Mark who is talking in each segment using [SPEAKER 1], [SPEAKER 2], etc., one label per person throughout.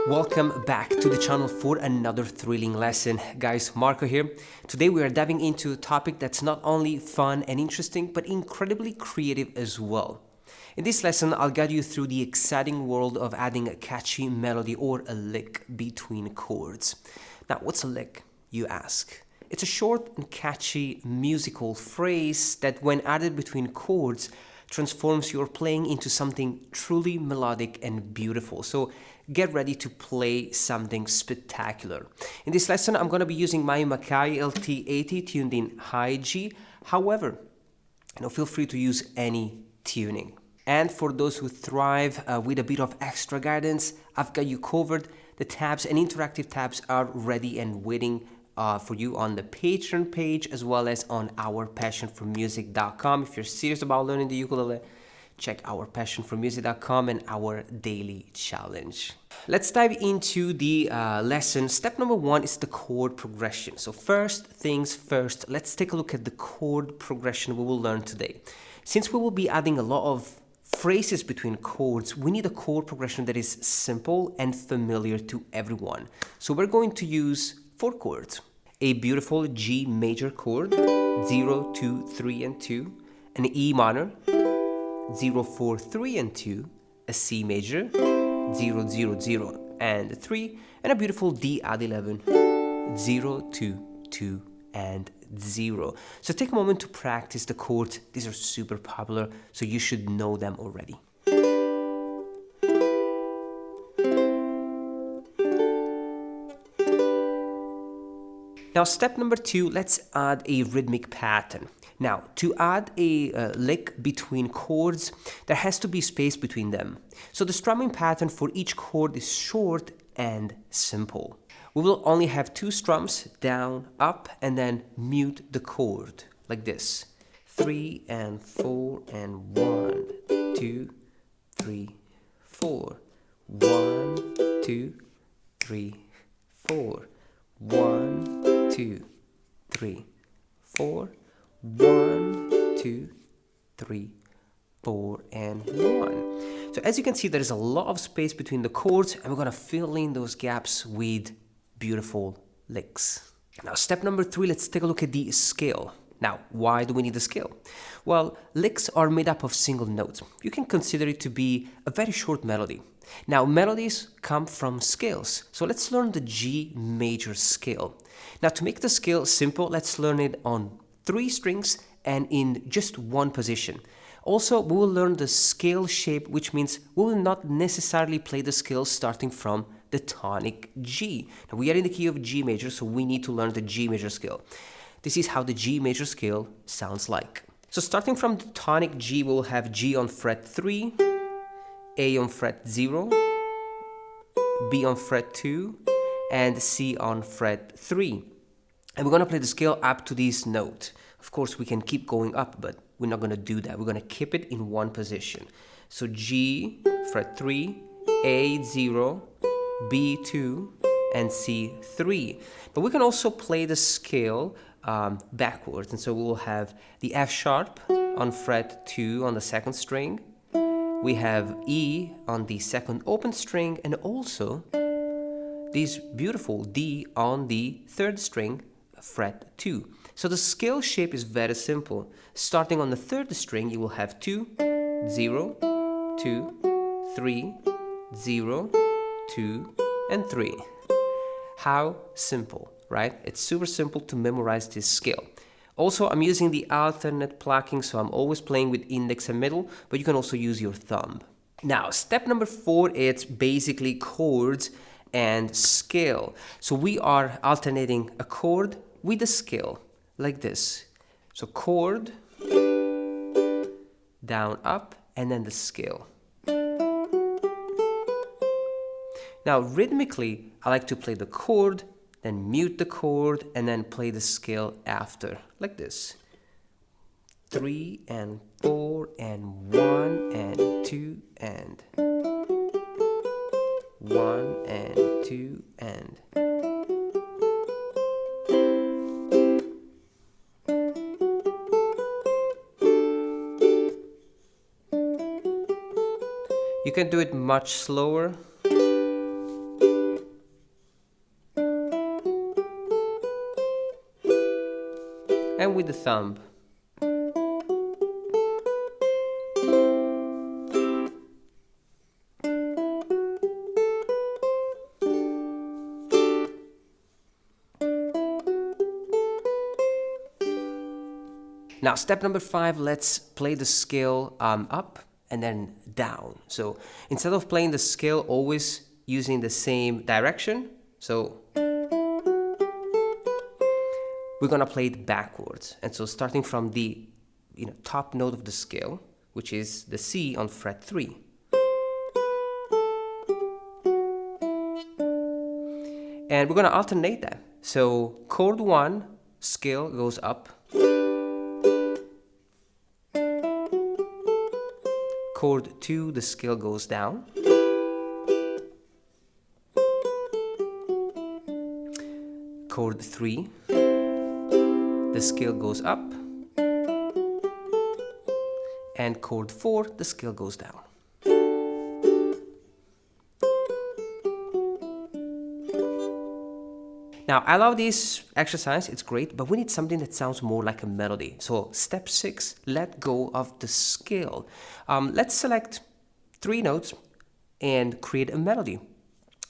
[SPEAKER 1] Welcome back to the channel for another thrilling lesson. Guys, Marco here. Today we are diving into a topic that's not only fun and interesting, but incredibly creative as well. In this lesson, I'll guide you through the exciting world of adding a catchy melody or a lick between chords. Now, what's a lick, you ask? It's a short and catchy musical phrase that when added between chords transforms your playing into something truly melodic and beautiful. So get ready to play something spectacular. In this lesson, I'm going to be using my Makai LT80 tuned in high G. However, feel free to use any tuning. And for those who thrive with a bit of extra guidance, I've got you covered. The tabs and interactive tabs are ready and waiting for you on the Patreon page, as well as on our passionformusic.com. If you're serious about learning the ukulele, check our passionformusic.com and our daily challenge. Let's dive into the lesson. Step number one is the chord progression. So first things first, let's take a look at the chord progression we will learn today. Since we will be adding a lot of phrases between chords, we need a chord progression that is simple and familiar to everyone. So we're going to use 4 chords. A beautiful G major chord, 0, 2, 3, and 2. An E minor, 0, 4, 3, and 2. A C major, 0, 0, 0, and 3. And a beautiful D add 11, 0, 2, 2, and 0. So take a moment to practice the chords. These are super popular, so you should know them already. Now, step number 2, let's add a rhythmic pattern. Now, to add a lick between chords, there has to be space between them. So the strumming pattern for each chord is short and simple. We will only have 2 strums, down, up, and then mute the chord, like this. 3 and 4 and 1, 2, 3, 4. 1, 2, 3, 4. 1, 2, 3, 4. 1, 2, 3, 4, and 1. So as you can see, there is a lot of space between the chords, and we're going to fill in those gaps with beautiful licks. Now, step number 3, let's take a look at the scale. Now, why do we need a scale? Well, licks are made up of single notes. You can consider it to be a very short melody. Now, melodies come from scales. So let's learn the G major scale. Now, to make the scale simple, let's learn it on 3 strings and in just 1 position. Also, we will learn the scale shape, which means we will not necessarily play the scale starting from the tonic G. Now, we are in the key of G major, so we need to learn the G major scale. This is how the G major scale sounds like. So starting from the tonic G, we'll have G on fret 3, A on fret 0, B on fret 2, and C on fret 3. And we're going to play the scale up to this note. Of course, we can keep going up, but we're not going to do that. We're going to keep it in 1 position. So G, fret 3, A, 0, B, 2, and C, 3. But we can also play the scale backwards. And so we will have the F sharp on fret 2 on the 2nd string. We have E on the 2nd open string, and also this beautiful D on the 3rd string, fret 2. So the scale shape is very simple. Starting on the 3rd string, you will have 2, 0, 2, 3, 0, 2, and 3. How simple, right? It's super simple to memorize this scale. Also, I'm using the alternate plucking, so I'm always playing with index and middle, but you can also use your thumb. Now, step number 4, it's basically chords and scale. So we are alternating a chord with a scale, like this. So chord, down, up, and then the scale. Now, rhythmically, I like to play the chord, then mute the chord, and then play the scale after, like this. 3 and 4 and 1 and 2 and 1 and 2 and. You can do it much slower. and with the thumb. Now, step number 5, let's play the scale up and then down. So instead of playing the scale always using the same direction, so we're gonna play it backwards. And so starting from the top note of the scale, which is the C on fret 3. And we're gonna alternate that. So chord 1, scale goes up. Chord 2, the scale goes down. Chord 3, the scale goes up. And chord 4, the scale goes down. Now, I love this exercise, it's great, but we need something that sounds more like a melody. So step 6, let go of the scale. Let's select 3 notes and create a melody.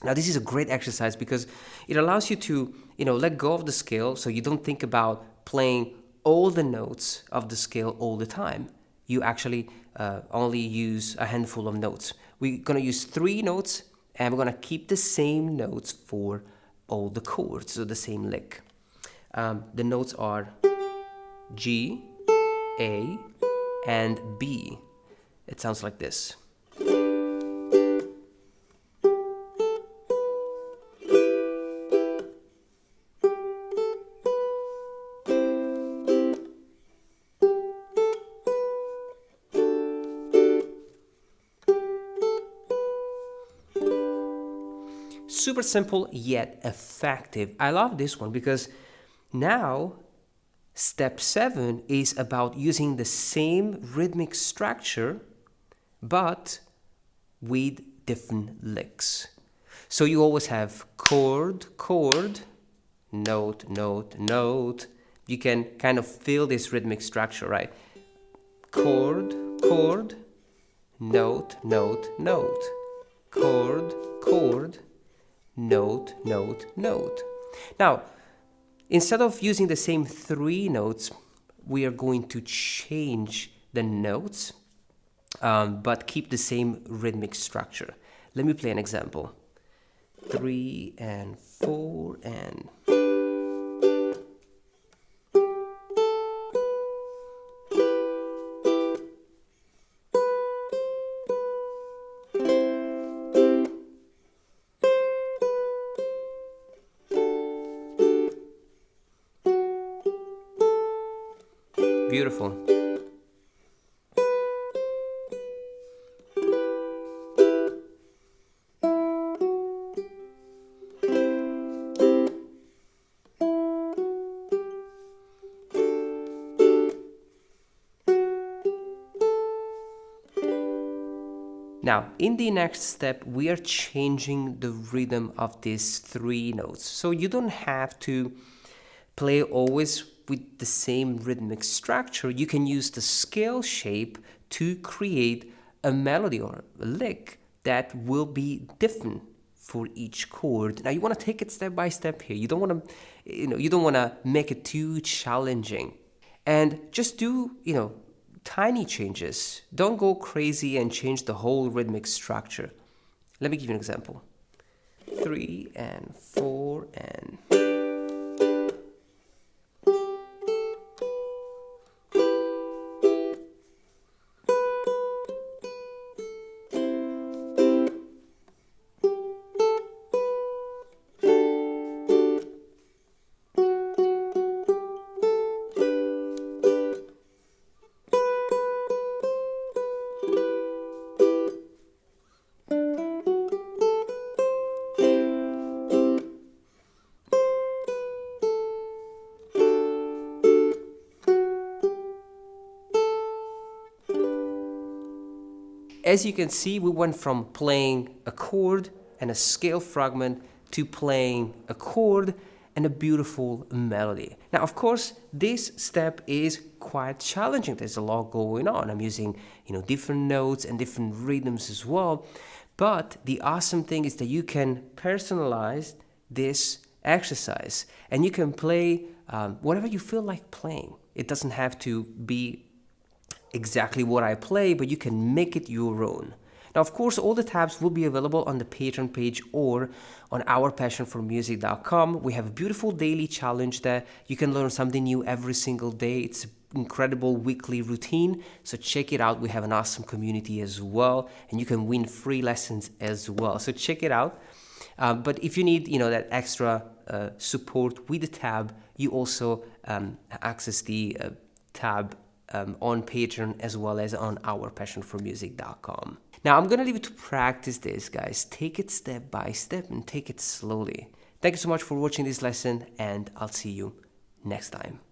[SPEAKER 1] Now, this is a great exercise because it allows you to, let go of the scale so you don't think about playing all the notes of the scale all the time. You actually only use a handful of notes. We're gonna use 3 notes and we're gonna keep the same notes for all the chords, so the same lick. The notes are G, A, and B. It sounds like this. Super simple yet effective. I love this one because now step 7 is about using the same rhythmic structure but with different licks. So you always have chord, chord, note, note, note. You can kind of feel this rhythmic structure, right? Chord, chord, note, note, note. Chord, chord, note, note, note. Now, instead of using the same 3 notes, we are going to change the notes, but keep the same rhythmic structure. Let me play an example. 3 and 4 and... Beautiful. Now, in the next step, we are changing the rhythm of these 3 notes. So you don't have to play always with the same rhythmic structure. You can use the scale shape to create a melody or a lick that will be different for each chord. Now you want to take it step by step here. You don't want to, make it too challenging. And just do, tiny changes. Don't go crazy and change the whole rhythmic structure. Let me give you an example. 3 and 4 and... As you can see, we went from playing a chord and a scale fragment to playing a chord and a beautiful melody. Now, of course, this step is quite challenging. There's a lot going on. I'm using, different notes and different rhythms as well. But the awesome thing is that you can personalize this exercise and you can play whatever you feel like playing. It doesn't have to be exactly what I play, but you can make it your own. Now, of course, all the tabs will be available on the Patreon page or on ourpassionformusic.com. We have a beautiful daily challenge there. You can learn something new every single day. It's an incredible weekly routine, so check it out. We have an awesome community as well, and you can win free lessons as well. So check it out. But if you need, that extra support with the tab, you also access the tab on Patreon as well as on ourpassionformusic.com. Now, I'm going to leave you to practice this, guys. Take it step by step and take it slowly. Thank you so much for watching this lesson, and I'll see you next time.